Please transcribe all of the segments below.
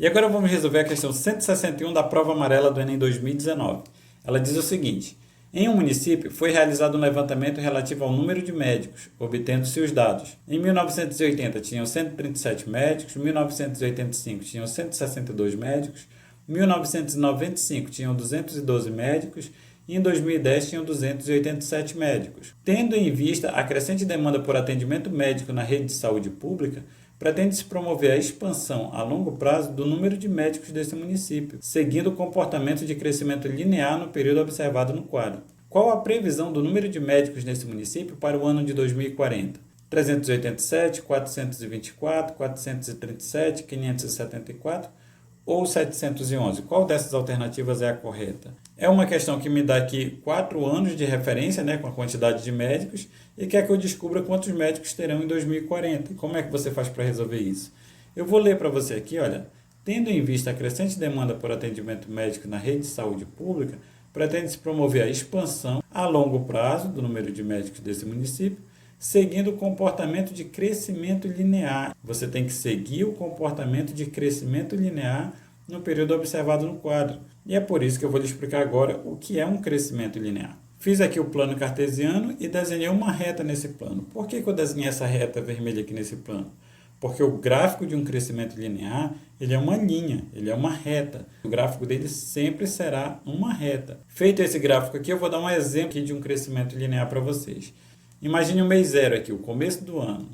E agora vamos resolver a questão 161 da prova amarela do Enem 2019. Ela diz o seguinte: em um município foi realizado um levantamento relativo ao número de médicos, obtendo-se os dados. Em 1980 tinham 137 médicos, 1985 tinham 162 médicos, 1995 tinham 212 médicos e em 2010 tinham 287 médicos. Tendo em vista a crescente demanda por atendimento médico na rede de saúde pública, pretende-se promover a expansão a longo prazo do número de médicos desse município, seguindo o comportamento de crescimento linear no período observado no quadro. Qual a previsão do número de médicos nesse município para o ano de 2040? 387, 424, 437, 574 ou 711? Qual dessas alternativas é a correta? É uma questão que me dá aqui 4 anos de referência, com a quantidade de médicos, e quer que eu descubra quantos médicos terão em 2040. E como é que você faz para resolver isso? Eu vou ler para você aqui, olha. Tendo em vista a crescente demanda por atendimento médico na rede de saúde pública, pretende-se promover a expansão a longo prazo do número de médicos desse município, seguindo o comportamento de crescimento linear. Você tem que seguir o comportamento de crescimento linear no período observado no quadro. E é por isso que eu vou lhe explicar agora o que é um crescimento linear. Fiz aqui o plano cartesiano e desenhei uma reta nesse plano. Por que eu desenhei essa reta vermelha aqui nesse plano? Porque o gráfico de um crescimento linear, ele é uma linha, ele é uma reta. O gráfico dele sempre será uma reta. Feito esse gráfico aqui, eu vou dar um exemplo aqui de um crescimento linear para vocês. Imagine o mês 0 aqui, o começo do ano.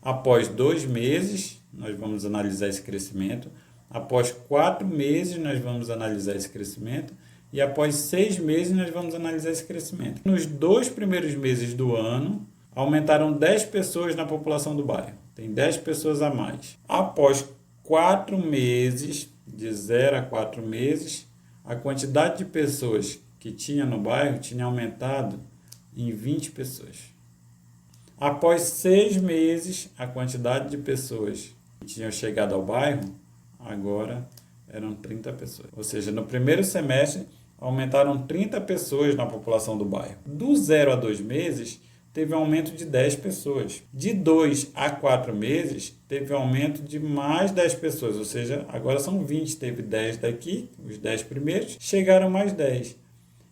Após 2 meses, nós vamos analisar esse crescimento. Após 4 meses, nós vamos analisar esse crescimento. E após 6 meses, nós vamos analisar esse crescimento. Nos 2 primeiros meses do ano, aumentaram 10 pessoas na população do bairro. Tem 10 pessoas a mais. Após 4 meses, de 0 a 4 meses, a quantidade de pessoas que tinha no bairro tinha aumentado em 20 pessoas. Após 6 meses, a quantidade de pessoas que tinham chegado ao bairro, agora eram 30 pessoas. Ou seja, no primeiro semestre, aumentaram 30 pessoas na população do bairro. Do 0 a 2 meses, teve um aumento de 10 pessoas. De 2 a 4 meses, teve um aumento de mais 10 pessoas. Ou seja, agora são 20. Teve 10 daqui, os 10 primeiros, chegaram mais 10.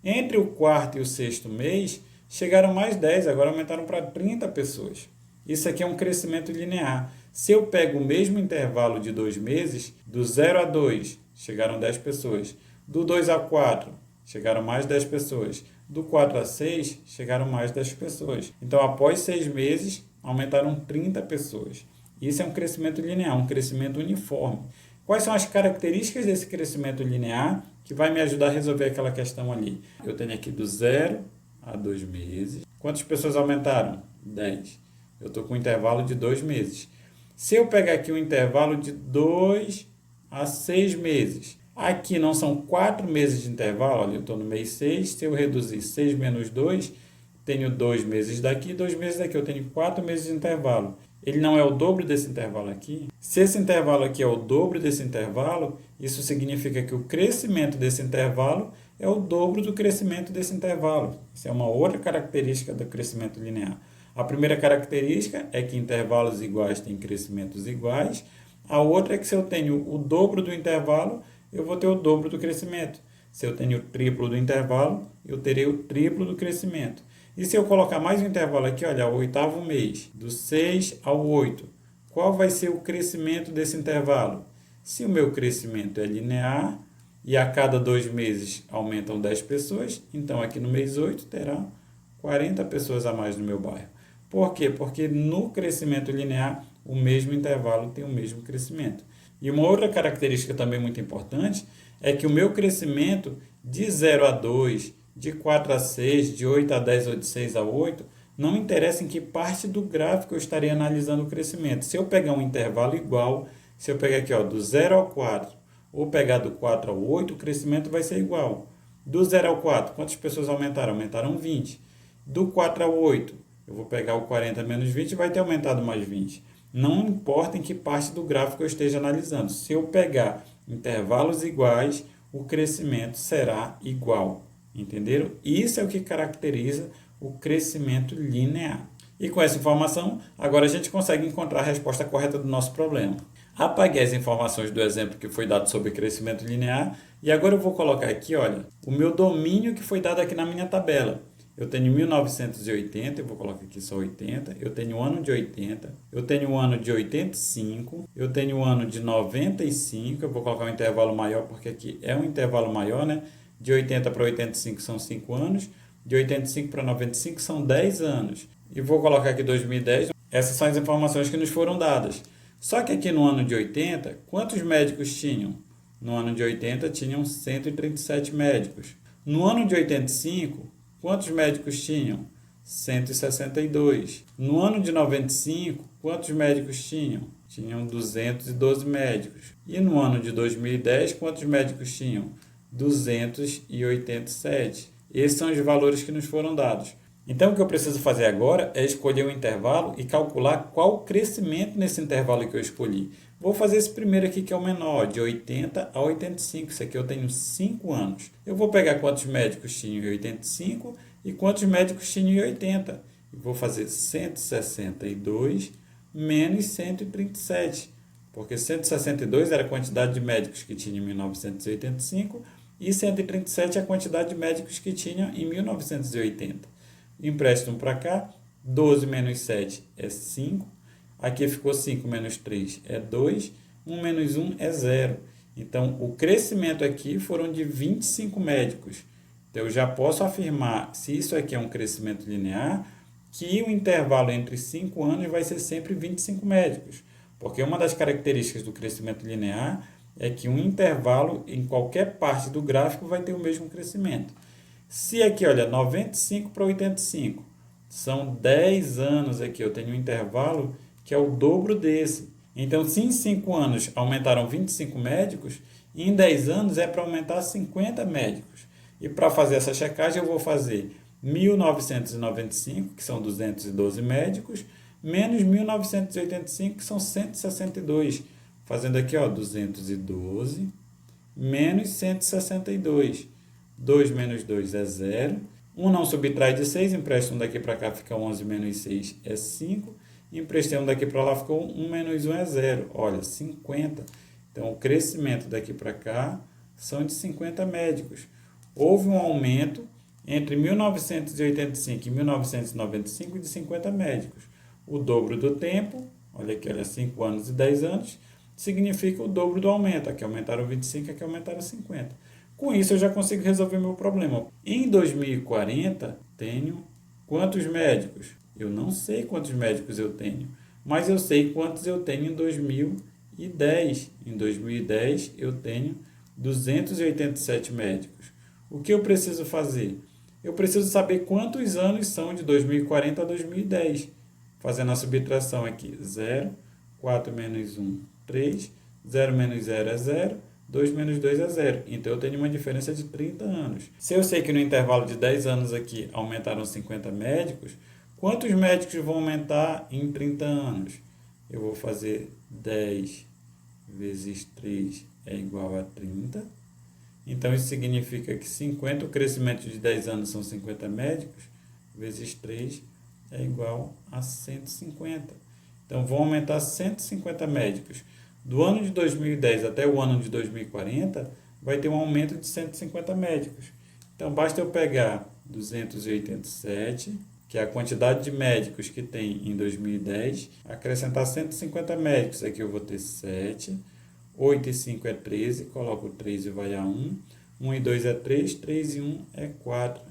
Entre o quarto e o sexto mês, chegaram mais 10, agora aumentaram para 30 pessoas. Isso aqui é um crescimento linear. Se eu pego o mesmo intervalo de 2 meses, do 0 a 2, chegaram 10 pessoas. Do 2 a 4, chegaram mais 10 pessoas. Do 4 a 6, chegaram mais 10 pessoas. Então, após 6 meses, aumentaram 30 pessoas. Isso é um crescimento linear, um crescimento uniforme. Quais são as características desse crescimento linear que vai me ajudar a resolver aquela questão ali? Eu tenho aqui do 0 a 2 meses. Quantas pessoas aumentaram? 10. Eu estou com um intervalo de 2 meses. Se eu pegar aqui um intervalo de 2 a 6 meses, aqui não são 4 meses de intervalo, olha, eu estou no mês 6, se eu reduzir 6 menos 2, tenho 2 meses daqui, 2 meses daqui, eu tenho 4 meses de intervalo. Ele não é o dobro desse intervalo aqui? Se esse intervalo aqui é o dobro desse intervalo, isso significa que o crescimento desse intervalo é o dobro do crescimento desse intervalo. Isso é uma outra característica do crescimento linear. A primeira característica é que intervalos iguais têm crescimentos iguais. A outra é que se eu tenho o dobro do intervalo, eu vou ter o dobro do crescimento. Se eu tenho o triplo do intervalo, eu terei o triplo do crescimento. E se eu colocar mais um intervalo aqui, olha, o 8º mês, do 6 ao 8, qual vai ser o crescimento desse intervalo? Se o meu crescimento é linear e a cada 2 meses aumentam 10 pessoas, então aqui no mês 8 terá 40 pessoas a mais no meu bairro. Por quê? Porque no crescimento linear, o mesmo intervalo tem o mesmo crescimento. E uma outra característica também muito importante é que o meu crescimento de 0 a 2, de 4 a 6, de 8 a 10 ou de 6 a 8, não interessa em que parte do gráfico eu estarei analisando o crescimento. Se eu pegar um intervalo igual, se eu pegar aqui do 0 ao 4, ou pegar do 4 ao 8, o crescimento vai ser igual. Do 0 ao 4, quantas pessoas aumentaram? Aumentaram 20. Do 4 ao 8, eu vou pegar o 40 menos 20 e vai ter aumentado mais 20. Não importa em que parte do gráfico eu esteja analisando. Se eu pegar intervalos iguais, o crescimento será igual. Entenderam? Isso é o que caracteriza o crescimento linear. E com essa informação, agora a gente consegue encontrar a resposta correta do nosso problema. Apaguei as informações do exemplo que foi dado sobre crescimento linear e agora eu vou colocar aqui, olha, o meu domínio que foi dado aqui na minha tabela. Eu tenho 1980, eu vou colocar aqui só 80, eu tenho o ano de 80, eu tenho o ano de 85, eu tenho o ano de 95, eu vou colocar um intervalo maior porque aqui é um intervalo maior, né? De 80 para 85 são 5 anos, de 85 para 95 são 10 anos. E vou colocar aqui 2010, essas são as informações que nos foram dadas. Só que aqui no ano de 80, quantos médicos tinham? No ano de 80 tinham 137 médicos. No ano de 85, quantos médicos tinham? 162. No ano de 95, quantos médicos tinham? Tinham 212 médicos. E no ano de 2010, quantos médicos tinham? 287. Esses são os valores que nos foram dados. Então, o que eu preciso fazer agora é escolher um intervalo e calcular qual o crescimento nesse intervalo que eu escolhi. Vou fazer esse primeiro aqui, que é o menor, de 80 a 85. Isso aqui eu tenho 5 anos. Eu vou pegar quantos médicos tinham em 85 e quantos médicos tinham em 80. E vou fazer 162 menos 137. Porque 162 era a quantidade de médicos que tinha em 1985 e 137 é a quantidade de médicos que tinha em 1980. Empréstimo para cá, 12 menos 7 é 5. Aqui ficou 5 menos 3 é 2. 1 menos 1 é 0. Então, o crescimento aqui foram de 25 médicos. Então, eu já posso afirmar, se isso aqui é um crescimento linear, que o intervalo entre 5 anos vai ser sempre 25 médicos. Porque uma das características do crescimento linear é que um intervalo em qualquer parte do gráfico vai ter o mesmo crescimento. Se aqui, olha, 95 para 85, são 10 anos aqui, eu tenho um intervalo que é o dobro desse. Então, se em 5 anos aumentaram 25 médicos, em 10 anos é para aumentar 50 médicos. E para fazer essa checagem, eu vou fazer 1995, que são 212 médicos, menos 1985, que são 162. Fazendo aqui, ó, 212 menos 162. 2 menos 2 é 0. 1 não subtrai de 6, empresta 1 daqui para cá, fica 11 menos 6 é 5. Emprestei 1 daqui para lá, ficou 1 menos 1 é 0. Olha, 50. Então, o crescimento daqui para cá são de 50 médicos. Houve um aumento entre 1985 e 1995 de 50 médicos. O dobro do tempo, olha aqui, olha, 5 anos e 10 anos, significa o dobro do aumento. Aqui aumentaram 25, aqui aumentaram 50. Com isso, eu já consigo resolver meu problema. Em 2040, tenho quantos médicos? Eu não sei quantos médicos eu tenho, mas eu sei quantos eu tenho em 2010. Em 2010, eu tenho 287 médicos. O que eu preciso fazer? Eu preciso saber quantos anos são de 2040 a 2010. Fazendo a subtração aqui, 0, 4 menos 1, 3, 0 menos 0 é 0, 2 menos 2 é 0. Então, eu tenho uma diferença de 30 anos. Se eu sei que no intervalo de 10 anos aqui aumentaram 50 médicos, quantos médicos vão aumentar em 30 anos? Eu vou fazer 10 vezes 3 é igual a 30. Então, isso significa que 50, o crescimento de 10 anos são 50 médicos, vezes 3 é igual a 150. Então, vão aumentar 150 médicos. Do ano de 2010 até o ano de 2040, vai ter um aumento de 150 médicos. Então, basta eu pegar 287, que é a quantidade de médicos que tem em 2010, acrescentar 150 médicos. Aqui eu vou ter 7, 8 e 5 é 13, coloco 3 e vai a 1. 1 e 2 é 3, 3 e 1 é 4.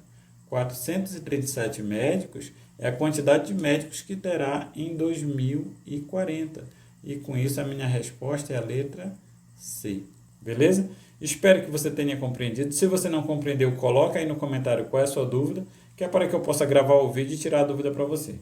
437 médicos é a quantidade de médicos que terá em 2040. E com isso a minha resposta é a letra C. Beleza? Espero que você tenha compreendido. Se você não compreendeu, coloca aí no comentário qual é a sua dúvida, que é para que eu possa gravar o vídeo e tirar a dúvida para você.